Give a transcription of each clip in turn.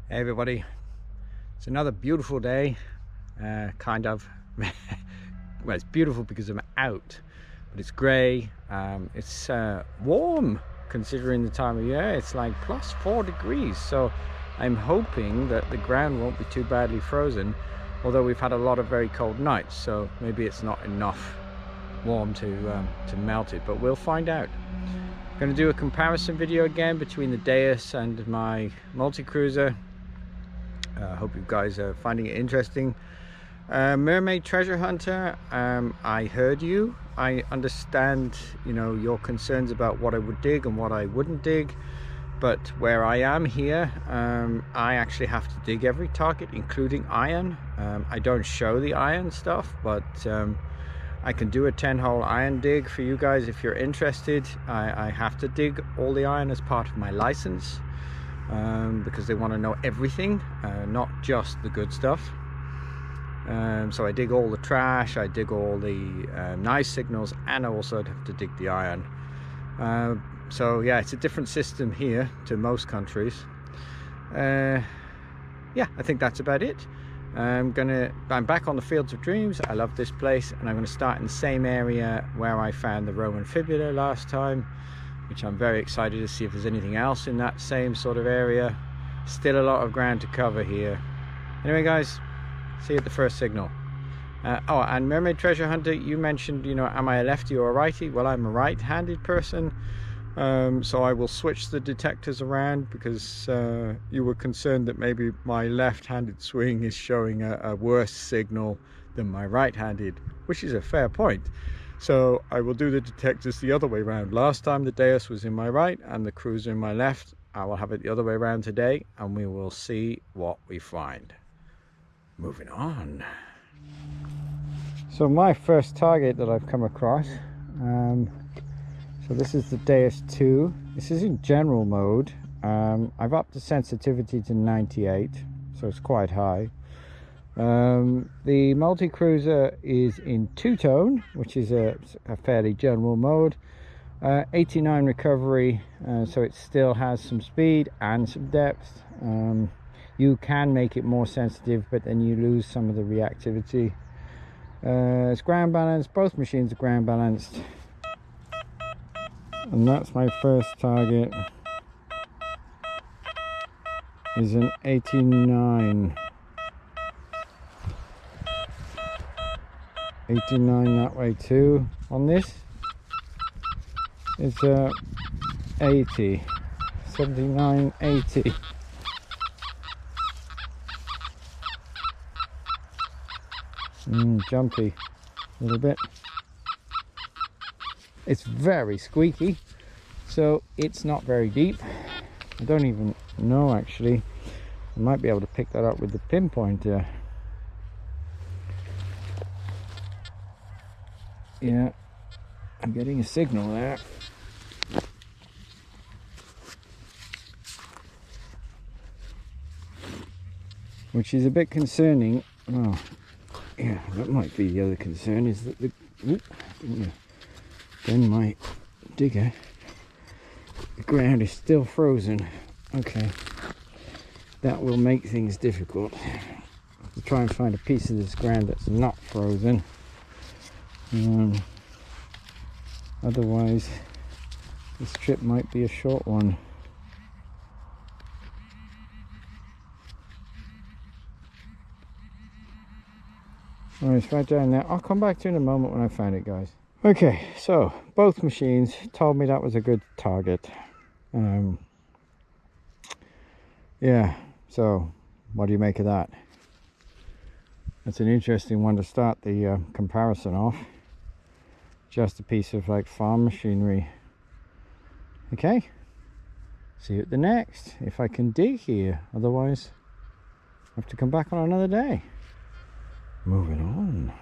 Hey everybody, it's another beautiful day, kind of. Well, it's beautiful because I'm out, but it's grey. It's warm considering the time of year. It's like +4 degrees, so I'm hoping that the ground won't be too badly frozen, although we've had a lot of very cold nights, so maybe it's not enough warm to melt it, but we'll find out. I'm going to do a comparison video again between the Deus and my Multi Kruzer. Hope you guys are finding it interesting. Mermaid treasure hunter, I heard you. I understand, you know, your concerns about what I would dig and what I wouldn't dig, but where I am here, I actually have to dig every target, including iron. I don't show the iron stuff, but I can do a 10-hole iron dig for you guys if you're interested. I have to dig all the iron as part of my license. Because they want to know everything, not just the good stuff. So I dig all the trash, I dig all the nice signals, and I also have to dig the iron. So yeah, it's a different system here to most countries. Yeah, I think that's about it. I'm back on the Fields of Dreams. I love this place, and I'm going to start in the same area where I found the Roman fibula last time, which I'm very excited to see if there's anything else in that same sort of area. Still a lot of ground to cover here. Anyway guys, see you at the first signal. Oh, and Mermaid Treasure Hunter, you mentioned, you know, am I a lefty or a righty? Well, I'm a right-handed person, so I will switch the detectors around because you were concerned that maybe my left-handed swing is showing a worse signal than my right-handed, which is a fair point. So I will do the detectors the other way around. Last time the Deus was in my right and the Kruzer in my left. I will have it the other way around today, and we will see what we find. Moving on. So my first target that I've come across, so this is the Deus 2. This is in general mode. I've upped the sensitivity to 98, so it's quite high. The Multi Kruzer is in two-tone, which is a fairly general mode. 89 recovery, so it still has some speed and some depth. You can make it more sensitive, but then you lose some of the reactivity. It's ground balanced. Both machines are ground balanced, and that's my first target. Is an 89. 89 that way too. On this it's 80, 79, 80. Jumpy a little bit. It's very squeaky, so it's not very deep. I don't even know actually. I might be able to pick that up with the pinpointer. Yeah, I'm getting a signal there. Which is a bit concerning. Oh, yeah, that might be the other concern, is that the then my digger, the ground is still frozen. Okay, that will make things difficult. I'll try and find a piece of this ground that's not frozen. Otherwise this trip might be a short one. Oh, it's right down there. I'll come back to it in a moment when I find it, guys. Okay, so both machines told me that was a good target. Yeah, so what do you make of that? That's an interesting one to start the comparison off. Just a piece of like farm machinery. Okay, see you at the next, if I can dig here. Otherwise I have to come back on another day. Moving on.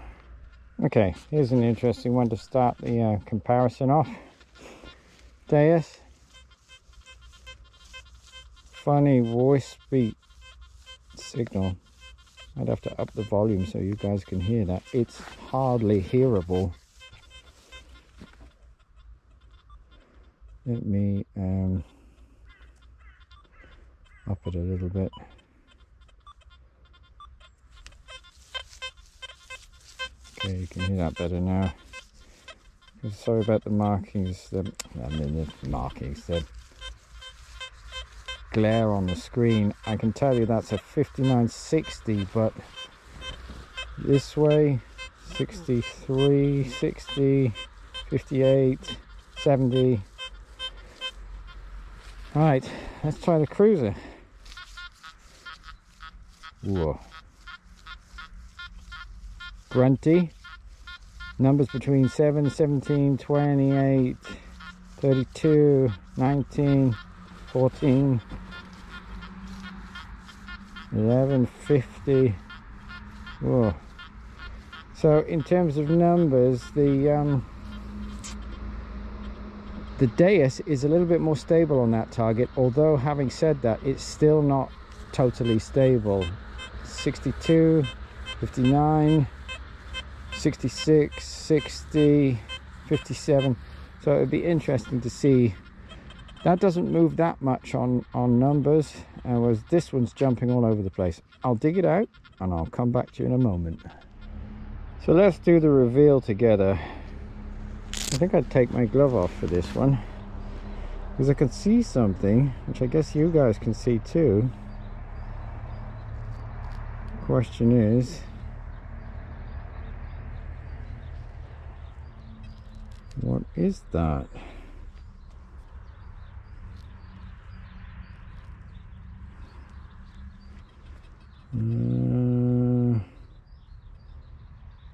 Okay, here's an interesting one to start the comparison off. Deus, funny voice beat signal. I'd have to up the volume so you guys can hear that. It's hardly hearable. Let me up it a little bit. Okay, you can hear that better now. Sorry about the markings, the glare on the screen. I can tell you that's a 5960, but this way 63, 60, 58, 70. Right, let's try the Kruzer. Whoa. Grunty. Numbers between 7, 17, 28, 32, 19, 14, 11, 50. Whoa. So in terms of numbers, the Deus is a little bit more stable on that target, although having said that, it's still not totally stable. 62, 59, 66, 60, 57. So it'd be interesting to see. That doesn't move that much on numbers, whereas this one's jumping all over the place. I'll dig it out and I'll come back to you in a moment. So let's do the reveal together. I think I'd take my glove off for this one, because I can see something, which I guess you guys can see too. Question is, what is that?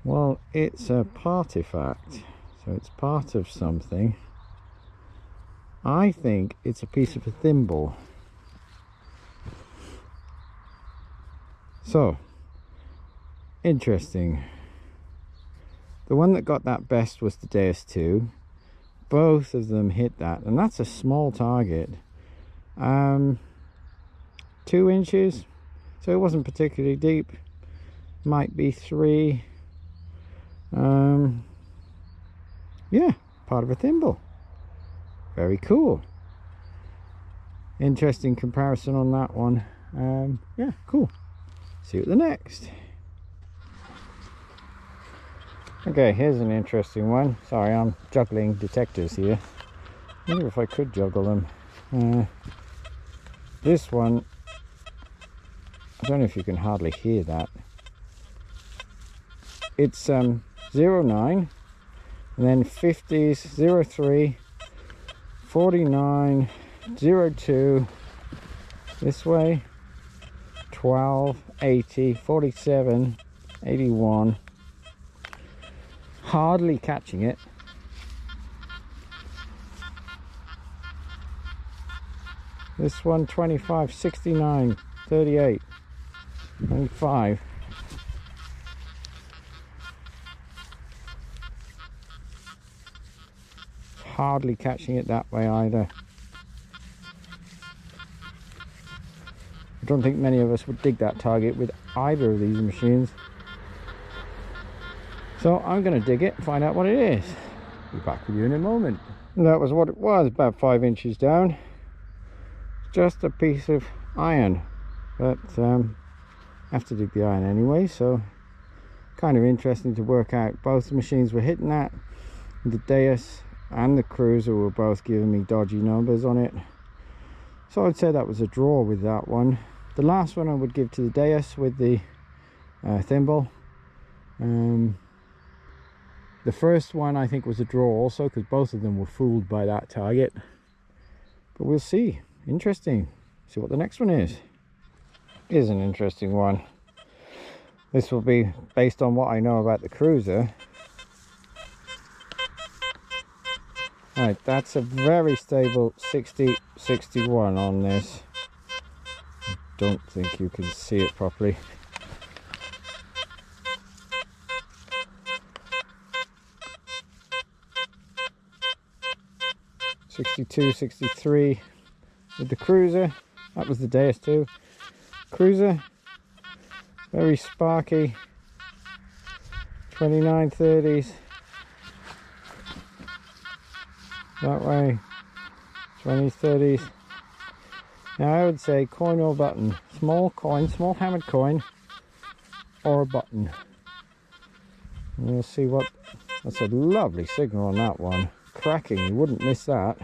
Well, it's a partifact, so it's part of something. I think it's a piece of a thimble. So, interesting. The one that got that best was the Deus 2. Both of them hit that, and that's a small target. 2 inches, so it wasn't particularly deep. Might be 3. Yeah, part of a thimble. Very cool. Interesting comparison on that one. Yeah, cool. See you at the next. Okay, here's an interesting one. Sorry, I'm juggling detectors here. I wonder if I could juggle them. This one, I don't know if you can hardly hear that. It's 09, and then 50s, 03, 49, 02, this way, 12, 80, 47, 81. Hardly catching it. This one 25, 69, 38, 25. Hardly catching it that way either. I don't think many of us would dig that target with either of these machines. So I'm going to dig it and find out what it is. Be back with you in a moment. And that was what it was, about 5 inches down. Just a piece of iron, but I have to dig the iron anyway, so kind of interesting to work out. Both machines were hitting that. The Deus and the Kruzer were both giving me dodgy numbers on it, so I'd say that was a draw with that one. The last one I would give to the Deus with the thimble. The first one I think was a draw also, because both of them were fooled by that target, but we'll see. Interesting. See what the next one is. Here's an interesting one. This will be based on what I know about the Kruzer. Right, that's a very stable 60-61 on this. I don't think you can see it properly. '62, '63 with the Kruzer. That was the Deus too. Kruzer, very sparky. 2930s. That way, 2030s. Now I would say coin or button. Small coin, small hammered coin, or a button. And we'll see what... That's a lovely signal on that one. Cracking, you wouldn't miss that.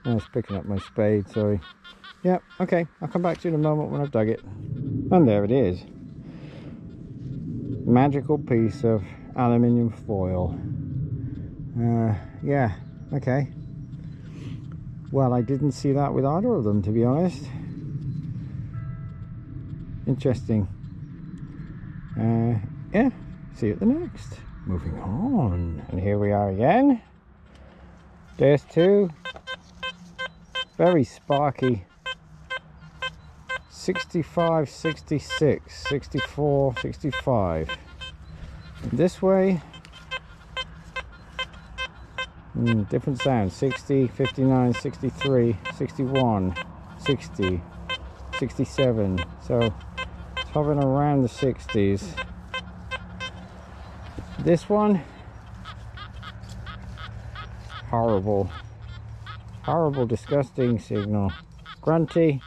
I was picking up my spade, sorry. Yeah, okay, I'll come back to you in a moment when I've dug it. And there it is. Magical piece of aluminium foil. Yeah, okay. Well, I didn't see that with either of them, to be honest. Interesting. Yeah, see you at the next. Moving on. And here we are again. There's two. Very sparky. 65, 66, 64, 65. And this way, different sounds. 60, 59, 63, 61, 60, 67. So it's hovering around the 60s. This one, horrible, disgusting signal. Grunty.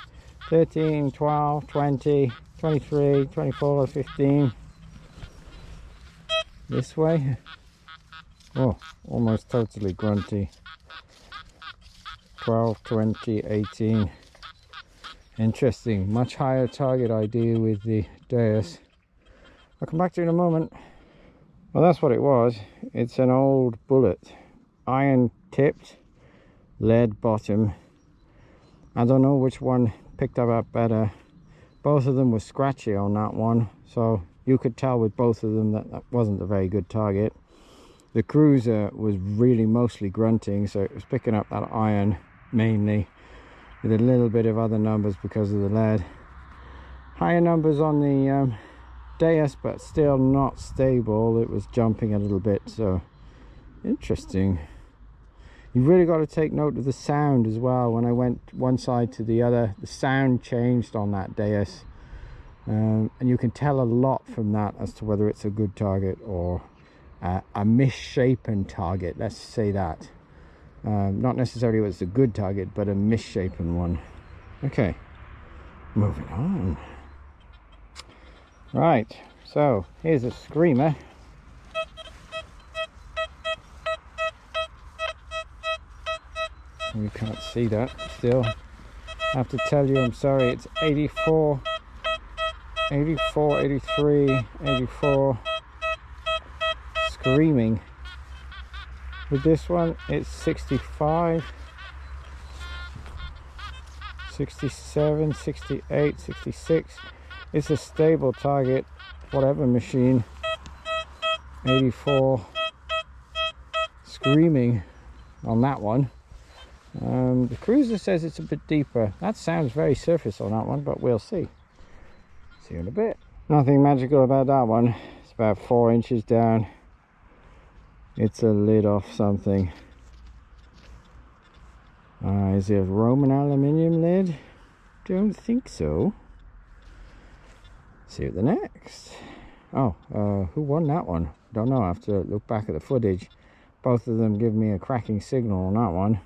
13, 12, 20, 23, 24, 15. This way. Oh, almost totally grunty. 12, 20, 18. Interesting. Much higher target idea with the Deus. I'll come back to you in a moment. Well, that's what it was. It's an old bullet. Iron tipped, lead bottom. I don't know which one picked up better. Both of them were scratchy on that one, so you could tell with both of them that wasn't a very good target. The Kruzer was really mostly grunting, so it was picking up that iron mainly, with a little bit of other numbers because of the lead. Higher numbers on the Deus, but still not stable. It was jumping a little bit, so interesting. You really got to take note of the sound as well. When I went one side to the other, the sound changed on that Deus, and you can tell a lot from that as to whether it's a good target or a misshapen target. Let's say that. Not necessarily it's a good target, but a misshapen one. Okay, moving on. Right, so here's a screamer. You can't see that still. I have to tell you, I'm sorry, it's 84, 84, 83, 84. Screaming. With this one, it's 65, 67, 68, 66. It's a stable target, whatever machine. 84. Screaming on that one. The Kruzer says it's a bit deeper. That sounds very surface on that one, but we'll see. See you in a bit. Nothing magical about that one. It's about 4 inches down. It's a lid off something. Is it a Roman aluminium lid? Don't think so. See you at the next. Oh, who won that one? Don't know. I have to look back at the footage. Both of them give me a cracking signal on that one.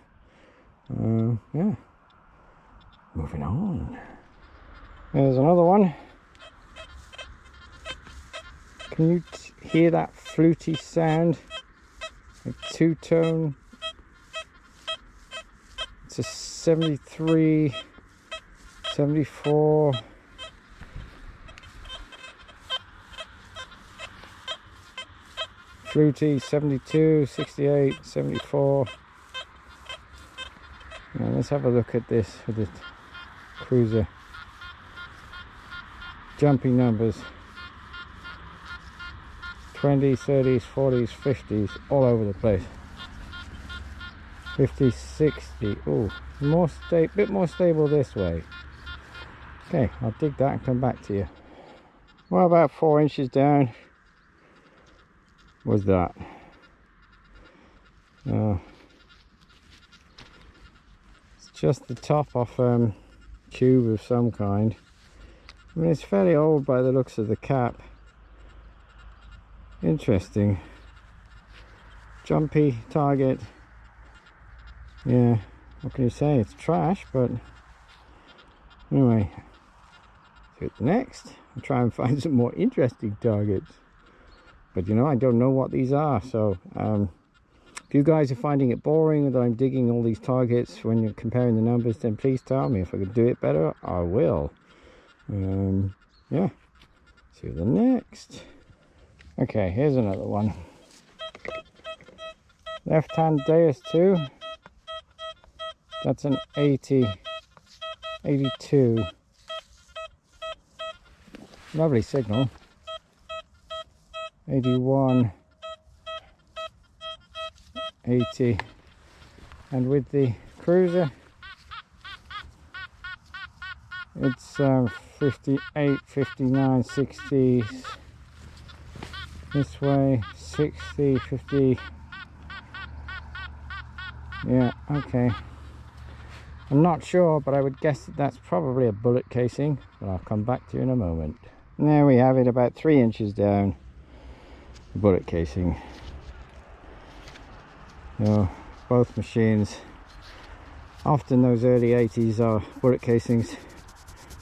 Yeah, moving on. There's another one. Can you hear that fluty sound? A two-tone. It's a 73, 74. Fluty, 72, 68, 74. Now let's have a look at this with the Kruzer. Jumping numbers. 20s, 30s, 40s, 50s, all over the place. 50, 60. Oh, bit more stable this way. Okay, I'll dig that and come back to you. Well, about 4 inches down was that. It's just the top off tube of some kind. I mean, it's fairly old by the looks of the cap. Interesting. Jumpy target. Yeah, what can you say? It's trash, but anyway, Hit the next and try and find some more interesting targets. But you know, I don't know what these are, so if you guys are finding it boring that I'm digging all these targets when you're comparing the numbers, then please tell me. If I can do it better, I will. Yeah, see you the next. Okay, here's another one. Left hand Deus 2. That's an 80, 82. Lovely signal. 81, 80, and with the Kruzer it's 58, 59, 60, this way 60, 50. Yeah, okay, I'm not sure, but I would guess that that's probably a bullet casing, but I'll come back to you in a moment. And there we have it, about 3 inches down, the bullet casing. So both machines, often those early 80s are bullet casings.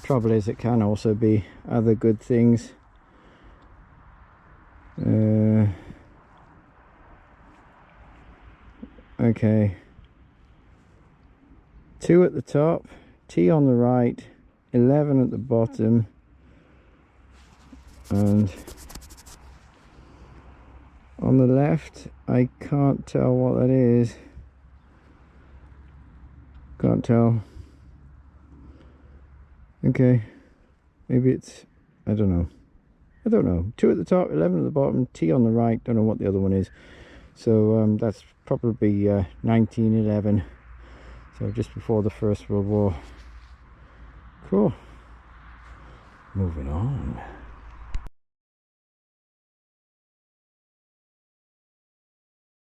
Trouble is, it can also be other good things. Okay, 2 at the top, T on the right, 11 at the bottom, and on the left I can't tell what that is. Can't tell. Okay, maybe it's, I don't know. 2 at the top, 11 at the bottom, T on the right. Don't know what the other one is. So that's probably 1911. So just before the First World War. Cool. Moving on.